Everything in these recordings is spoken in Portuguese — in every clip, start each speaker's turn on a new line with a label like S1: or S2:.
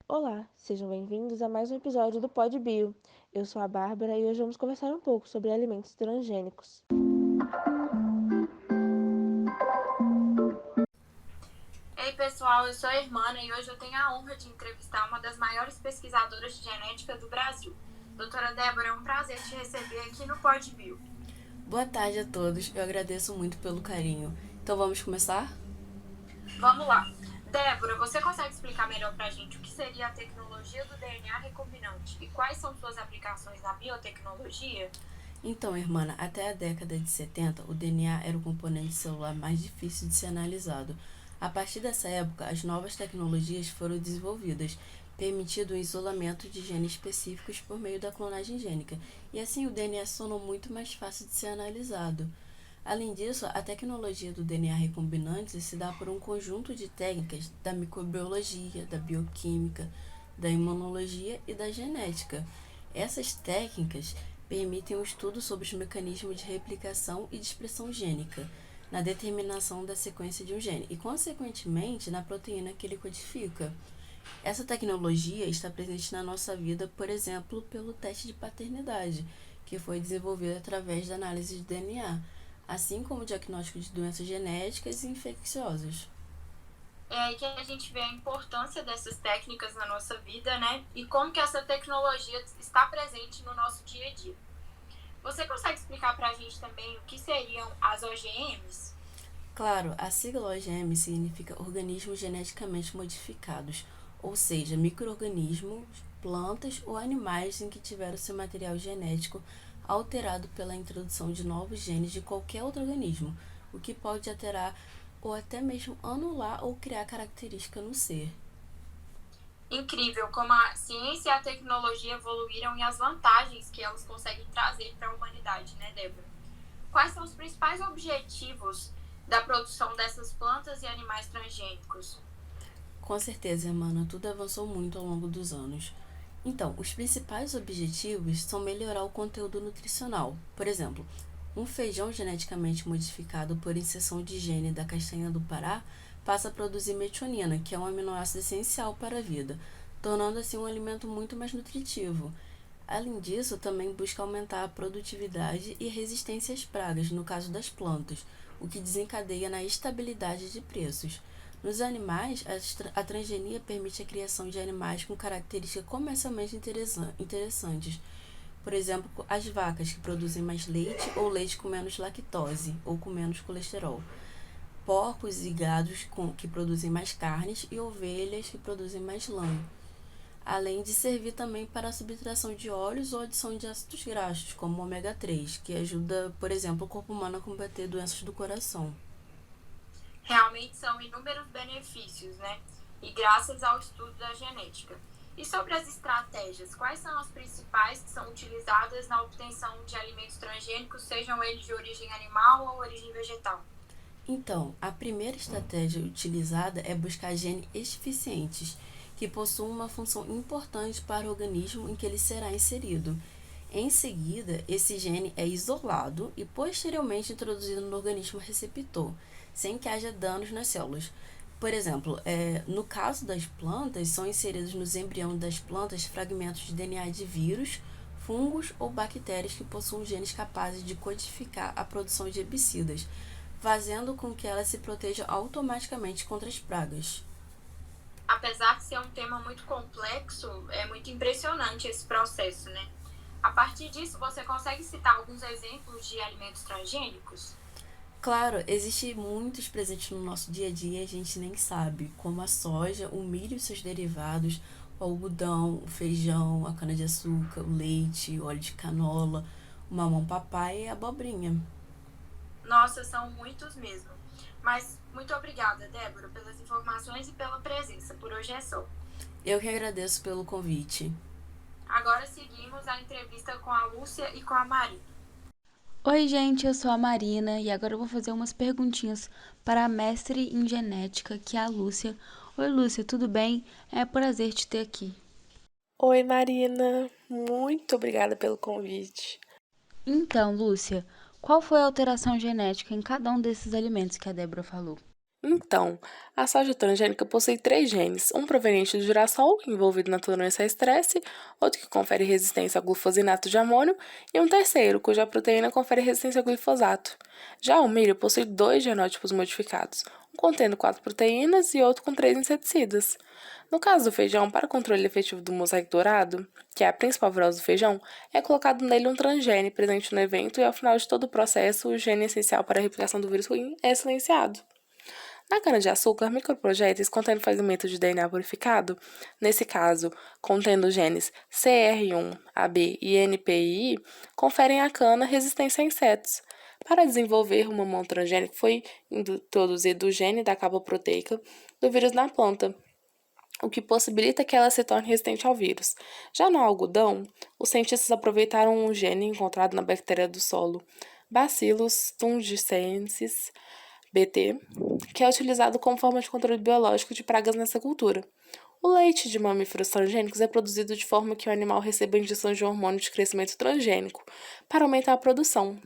S1: Olá, sejam bem-vindos a mais um episódio do Pod Bio. Eu sou a Bárbara e hoje vamos conversar um pouco sobre alimentos transgênicos.
S2: Ei pessoal, eu sou a Irmana e hoje eu tenho a honra de entrevistar uma das maiores pesquisadoras de genética do Brasil. Doutora Débora, é um prazer te receber aqui no Pod Bio.
S3: Boa tarde a todos, eu agradeço muito pelo carinho. Então vamos começar?
S2: Vamos lá. Débora, você consegue explicar melhor pra gente o que seria a tecnologia do DNA recombinante e quais são suas aplicações na biotecnologia?
S3: Então, irmã, até a década de 70, o DNA era o componente celular mais difícil de ser analisado. A partir dessa época, as novas tecnologias foram desenvolvidas, permitindo o isolamento de genes específicos por meio da clonagem gênica, e assim o DNA se tornou muito mais fácil de ser analisado. Além disso, a tecnologia do DNA recombinante se dá por um conjunto de técnicas da microbiologia, da bioquímica, da imunologia e da genética. Essas técnicas permitem o estudo sobre os mecanismos de replicação e de expressão gênica, na determinação da sequência de um gene e, consequentemente, na proteína que ele codifica. Essa tecnologia está presente na nossa vida, por exemplo, pelo teste de paternidade, que foi desenvolvido através da análise de DNA, assim como o diagnóstico de doenças genéticas e infecciosas.
S2: É aí que a gente vê a importância dessas técnicas na nossa vida, né? E como que essa tecnologia está presente no nosso dia a dia. Você consegue explicar pra gente também o que seriam as OGMs?
S3: Claro, a sigla OGM significa organismos geneticamente modificados, ou seja, micro-organismos, plantas ou animais em que tiveram seu material genético alterado pela introdução de novos genes de qualquer outro organismo, o que pode alterar ou até mesmo anular ou criar característica no ser.
S2: Incrível como a ciência e a tecnologia evoluíram e as vantagens que elas conseguem trazer para a humanidade, né, Débora? Quais são os principais objetivos da produção dessas plantas e animais transgênicos?
S3: Com certeza, Emana, tudo avançou muito ao longo dos anos. Então, os principais objetivos são melhorar o conteúdo nutricional. Por exemplo, um feijão geneticamente modificado por inserção de gene da castanha do Pará passa a produzir metionina, que é um aminoácido essencial para a vida, tornando assim um alimento muito mais nutritivo. Além disso, também busca aumentar a produtividade e resistência às pragas, no caso das plantas, o que desencadeia na estabilidade de preços. Nos animais, a transgenia permite a criação de animais com características comercialmente interessantes. Por exemplo, as vacas, que produzem mais leite ou leite com menos lactose ou com menos colesterol. Porcos e gados que produzem mais carnes e ovelhas que produzem mais lã, além de servir também para a subtração de óleos ou adição de ácidos graxos, como o ômega 3, que ajuda, por exemplo, o corpo humano a combater doenças do coração.
S2: Realmente são inúmeros benefícios, né? E graças ao estudo da genética. E sobre as estratégias, quais são as principais que são utilizadas na obtenção de alimentos transgênicos, sejam eles de origem animal ou origem vegetal?
S3: Então, a primeira estratégia utilizada é buscar genes eficientes, que possuam uma função importante para o organismo em que ele será inserido. Em seguida, esse gene é isolado e posteriormente introduzido no organismo receptor, sem que haja danos nas células. Por exemplo, no caso das plantas, são inseridos nos embriões das plantas fragmentos de DNA de vírus, fungos ou bactérias que possuem genes capazes de codificar a produção de herbicidas, fazendo com que ela se proteja automaticamente contra as pragas.
S2: Apesar de ser um tema muito complexo, é muito impressionante esse processo, né? A partir disso, você consegue citar alguns exemplos de alimentos transgênicos?
S3: Claro, existem muitos presentes no nosso dia a dia e a gente nem sabe, como a soja, o milho e seus derivados, o algodão, o feijão, a cana-de-açúcar, o leite, o óleo de canola, o mamão papai e a abobrinha.
S2: Nossa, são muitos mesmo. Mas muito obrigada, Débora, pelas informações e pela presença. Por hoje é só.
S3: Eu que agradeço pelo convite.
S2: Agora seguimos a entrevista com a Lúcia e com a Marina.
S4: Oi, gente, eu sou a Marina e agora eu vou fazer umas perguntinhas para a mestre em genética, que é a Lúcia. Oi, Lúcia, tudo bem? É um prazer te ter aqui.
S1: Oi, Marina. Muito obrigada pelo convite.
S4: Então, Lúcia, qual foi a alteração genética em cada um desses alimentos que a Débora falou?
S5: Então, a soja transgênica possui 3 genes, um proveniente do girassol, envolvido na tolerância a estresse, outro que confere resistência ao glufosinato de amônio, e um terceiro, cuja proteína confere resistência ao glifosato. Já o milho possui 2 genótipos modificados, um contendo 4 proteínas e outro com 3 inseticidas. No caso do feijão, para o controle efetivo do mosaico dourado, que é a principal virose do feijão, é colocado nele um transgene presente no evento e ao final de todo o processo, o gene essencial para a replicação do vírus ruim é silenciado. Na cana-de-açúcar, microprojéteis contendo fragmentos de DNA purificado, nesse caso, contendo os genes CR1, AB e NPI, conferem à cana resistência a insetos. Para desenvolver o mamão transgênico, foi introduzido o gene da capa proteica do vírus na planta, o que possibilita que ela se torne resistente ao vírus. Já no algodão, os cientistas aproveitaram um gene encontrado na bactéria do solo, Bacillus thuringiensis, BT, que é utilizado como forma de controle biológico de pragas nessa cultura. O leite de mamíferos transgênicos é produzido de forma que o animal receba injeções de hormônio de crescimento transgênico para aumentar a produção.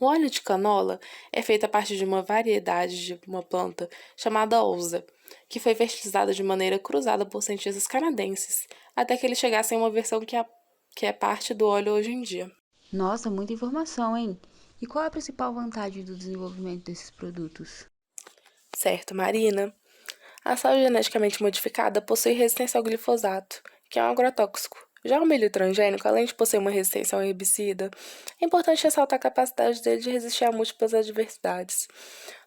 S5: O óleo de canola é feito a partir de uma variedade de uma planta chamada ousa, que foi fertilizada de maneira cruzada por cientistas canadenses, até que eles chegassem a uma versão que é parte do óleo hoje em dia.
S4: Nossa, muita informação, hein? E qual é a principal vantagem do desenvolvimento desses produtos?
S5: Certo, Marina. A soja geneticamente modificada possui resistência ao glifosato, que é um agrotóxico. Já o milho transgênico, além de possuir uma resistência ao herbicida, é importante ressaltar a capacidade dele de resistir a múltiplas adversidades.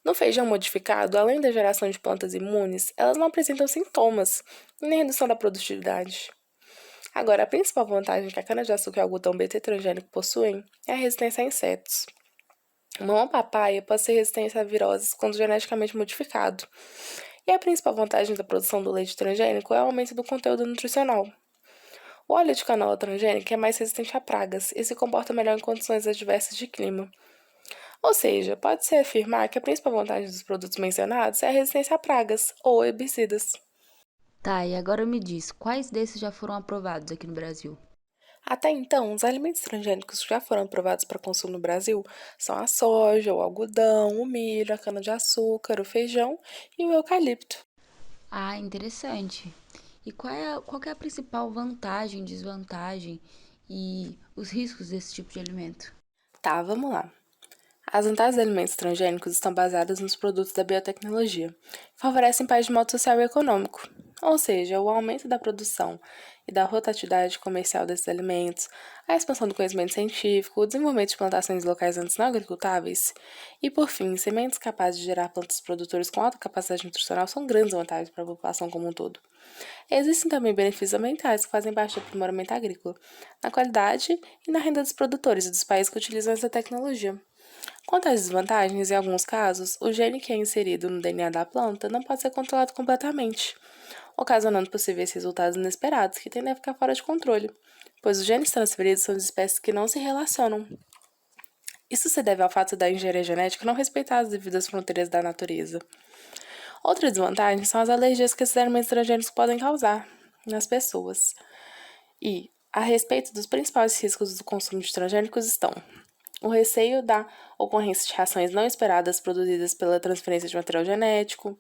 S5: No feijão modificado, além da geração de plantas imunes, elas não apresentam sintomas, nem redução da produtividade. Agora, a principal vantagem que a cana-de-açúcar e o algodão BT transgênico possuem é a resistência a insetos. O mamão papaya pode ser resistente a viroses quando geneticamente modificado. E a principal vantagem da produção do leite transgênico é o aumento do conteúdo nutricional. O óleo de canola transgênico é mais resistente a pragas e se comporta melhor em condições adversas de clima. Ou seja, pode-se afirmar que a principal vantagem dos produtos mencionados é a resistência a pragas ou herbicidas.
S4: Tá, e agora me diz, quais desses já foram aprovados aqui no Brasil?
S5: Até então, os alimentos transgênicos que já foram aprovados para consumo no Brasil são a soja, o algodão, o milho, a cana-de-açúcar, o feijão e o eucalipto.
S4: Ah, interessante. E qual que é a principal vantagem, desvantagem e os riscos desse tipo de alimento?
S5: Tá, vamos lá. As vantagens dos alimentos transgênicos estão baseadas nos produtos da biotecnologia, que favorecem paz de modo social e econômico, ou seja, o aumento da produção e da rotatividade comercial desses alimentos, a expansão do conhecimento científico, o desenvolvimento de plantações locais antes não agricultáveis e, por fim, sementes capazes de gerar plantas produtoras com alta capacidade nutricional são grandes vantagens para a população como um todo. Existem também benefícios ambientais que fazem parte do aprimoramento agrícola, na qualidade e na renda dos produtores e dos países que utilizam essa tecnologia. Quanto às desvantagens, em alguns casos, o gene que é inserido no DNA da planta não pode ser controlado completamente, ocasionando possíveis resultados inesperados que tendem a ficar fora de controle, pois os genes transferidos são de espécies que não se relacionam. Isso se deve ao fato da engenharia genética não respeitar as devidas fronteiras da natureza. Outra desvantagem são as alergias que esses alimentos transgênicos podem causar nas pessoas. E, a respeito dos principais riscos do consumo de transgênicos estão o receio da ocorrência de reações não esperadas produzidas pela transferência de material genético,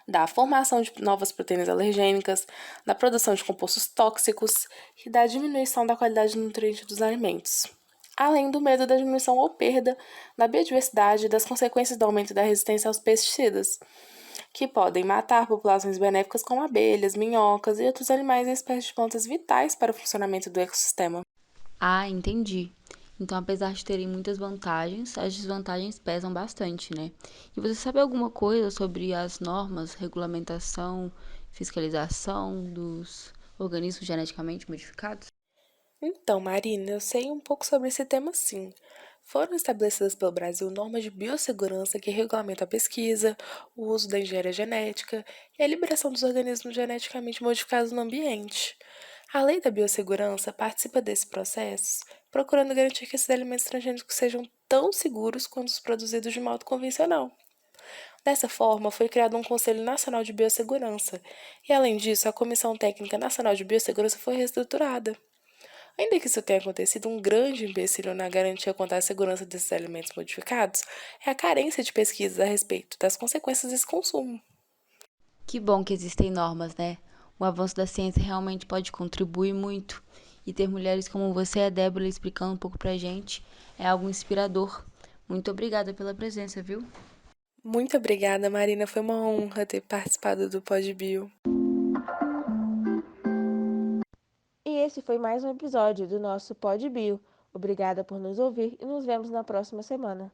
S5: da formação de novas proteínas alergênicas, da produção de compostos tóxicos e da diminuição da qualidade nutriente dos alimentos, além do medo da diminuição ou perda da biodiversidade e das consequências do aumento da resistência aos pesticidas, que podem matar populações benéficas como abelhas, minhocas e outros animais e espécies de plantas vitais para o funcionamento do ecossistema.
S4: Ah, entendi. Então, apesar de terem muitas vantagens, as desvantagens pesam bastante, né? E você sabe alguma coisa sobre as normas, regulamentação, fiscalização dos organismos geneticamente modificados?
S5: Então, Marina, eu sei um pouco sobre esse tema sim. Foram estabelecidas pelo Brasil normas de biossegurança que regulamentam a pesquisa, o uso da engenharia genética e a liberação dos organismos geneticamente modificados no ambiente. A lei da biossegurança participa desse processo, procurando garantir que esses alimentos transgênicos sejam tão seguros quanto os produzidos de modo convencional. Dessa forma, foi criado um Conselho Nacional de Biossegurança, e além disso, a Comissão Técnica Nacional de Biossegurança foi reestruturada. Ainda que isso tenha acontecido, um grande empecilho na garantia quanto à segurança desses alimentos modificados é a carência de pesquisas a respeito das consequências desse consumo.
S4: Que bom que existem normas, né? O avanço da ciência realmente pode contribuir muito. E ter mulheres como você e a Débora explicando um pouco pra gente é algo inspirador. Muito obrigada pela presença, viu?
S5: Muito obrigada, Marina. Foi uma honra ter participado do PodBio.
S1: E esse foi mais um episódio do nosso Pod Bio. Obrigada por nos ouvir e nos vemos na próxima semana.